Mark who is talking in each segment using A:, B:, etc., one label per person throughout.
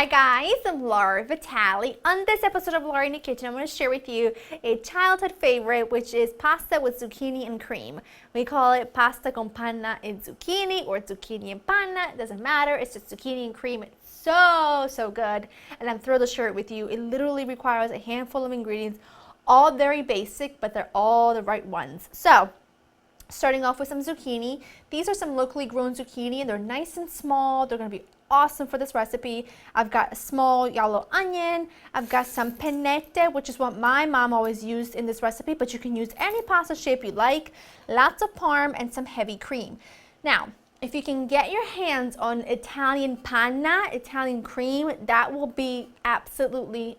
A: Hi guys, I'm Laura Vitale. On this episode of Laura in the Kitchen, I'm going to share with you a childhood favorite, which is pasta with zucchini and cream. We call it pasta con panna e zucchini or zucchini and panna. It doesn't matter, it's just zucchini and cream. It's so good, and I'm thrilled to share it with you. It literally requires a handful of ingredients, all very basic, but they're all the right ones. So, starting off with some zucchini. These are some locally grown zucchini and they're nice and small. They're going to be awesome for this recipe. I've got a small yellow onion. I've got some pennette, which is what my mom always used in this recipe, but you can use any pasta shape you like. Lots of parm and some heavy cream. Now, if you can get your hands on Italian panna, Italian cream, that will be absolutely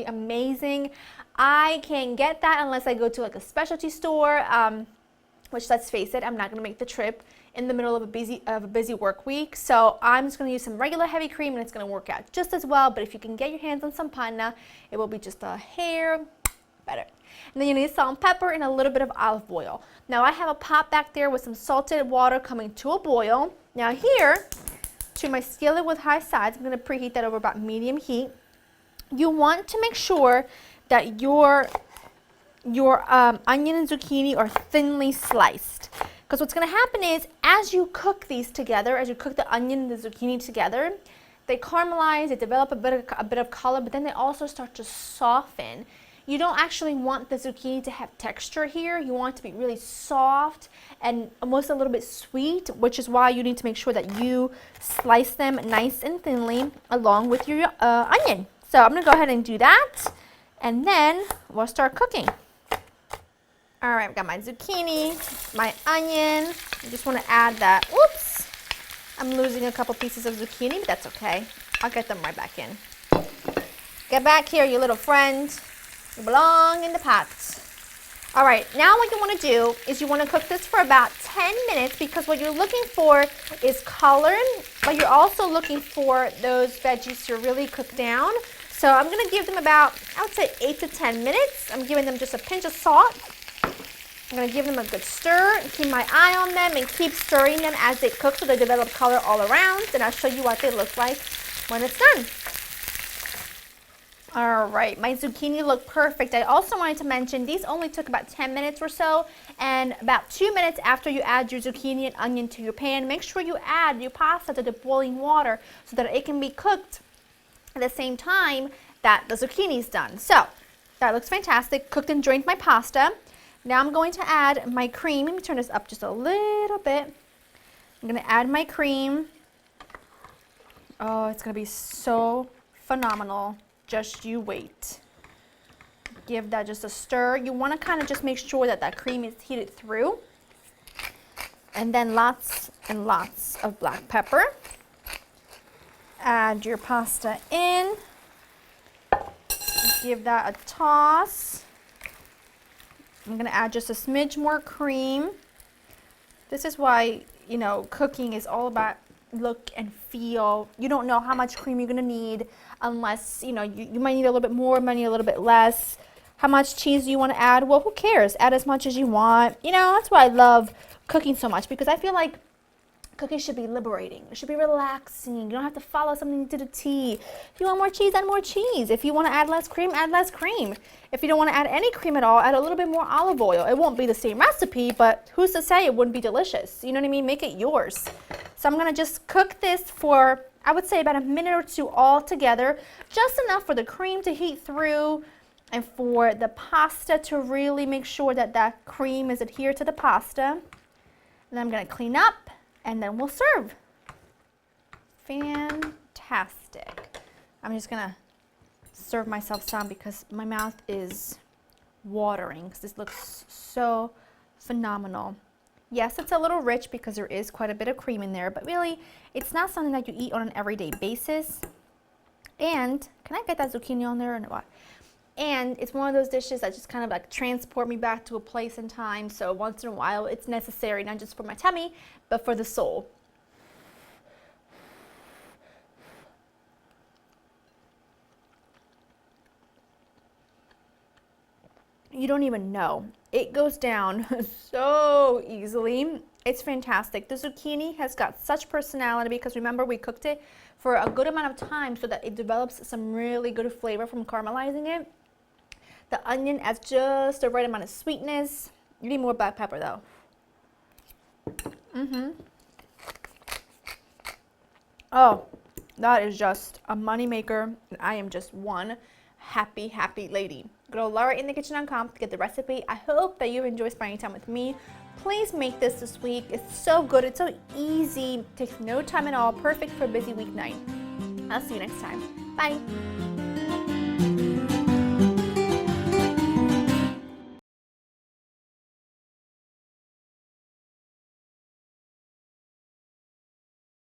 A: amazing. I can't get that unless I go to like a specialty store. Which, let's face it, I'm not going to make the trip in the middle of a busy work week. So I'm just going to use some regular heavy cream and it's going to work out just as well. But if you can get your hands on some panna, it will be just a hair better. And then you need salt and pepper and a little bit of olive oil. Now I have a pot back there with some salted water coming to a boil. Now here, to my skillet with high sides, I'm going to preheat that over about medium heat. You want to make sure that your onion and zucchini are thinly sliced, because what's going to happen is as you cook these together, as you cook the onion and the zucchini together, they caramelize, they develop a bit of color, but then they also start to soften. You don't actually want the zucchini to have texture here. You want it to be really soft and almost a little bit sweet, which is why you need to make sure that you slice them nice and thinly along with your onion. So I'm going to go ahead and do that, and then we'll start cooking. All right, I've got my zucchini, my onion. I just want to add that. Oops, I'm losing a couple pieces of zucchini, but that's okay. I'll get them right back in. Get back here, you little friend. You belong in the pot. All right, now what you want to do is you want to cook this for about 10 minutes because what you're looking for is color, but you're also looking for those veggies to really cook down. So I'm going to give them about, I would say 8 to 10 minutes. I'm giving them just a pinch of salt. I'm going to give them a good stir, keep my eye on them, and keep stirring them as they cook so they develop color all around. And I'll show you what they look like when it's done. All right, my zucchini look perfect. I also wanted to mention these only took about 10 minutes or so, and about 2 minutes after you add your zucchini and onion to your pan, make sure you add your pasta to the boiling water so that it can be cooked at the same time that the zucchini is done. So that looks fantastic. Cooked and drained my pasta. Now I'm going to add my cream. Let me turn this up just a little bit. I'm going to add my cream. Oh, it's going to be so phenomenal. Just you wait. Give that just a stir. You want to kind of just make sure that that cream is heated through. And then lots and lots of black pepper. Add your pasta in. Give that a toss. I'm going to add just a smidge more cream. This is why, you know, cooking is all about look and feel. You don't know how much cream you're going to need unless, you know, you might need a little bit more, might need a little bit less. How much cheese do you want to add? Well, who cares? Add as much as you want. You know, that's why I love cooking so much, because I feel like cooking should be liberating. It should be relaxing. You don't have to follow something to the T. If you want more cheese, add more cheese. If you want to add less cream, add less cream. If you don't want to add any cream at all, add a little bit more olive oil. It won't be the same recipe, but who's to say it wouldn't be delicious? You know what I mean? Make it yours. So I'm going to just cook this for, I would say, about a minute or two all together. Just enough for the cream to heat through and for the pasta to really make sure that that cream is adhered to the pasta. And then I'm going to clean up. And then we'll serve. Fantastic. I'm just gonna serve myself some because my mouth is watering because this looks so phenomenal. Yes, it's a little rich because there is quite a bit of cream in there, but really, it's not something that you eat on an everyday basis. And, can I get that zucchini on there or what? And it's one of those dishes that just kind of like transport me back to a place in time. So once in a while, it's necessary, not just for my tummy, but for the soul. you don't even know. It goes down so easily. It's fantastic. The zucchini has got such personality because remember we cooked it for a good amount of time so that it develops some really good flavor from caramelizing it. The onion adds just the right amount of sweetness. You need more black pepper though. Oh, that is just a money maker, and I am just one happy, happy lady. Go to laurainthekitchen.com to get the recipe. I hope that you enjoy spending time with me. Please make this week. It's so good. It's so easy. Takes no time at all. Perfect for a busy weeknight. I'll see you next time. Bye.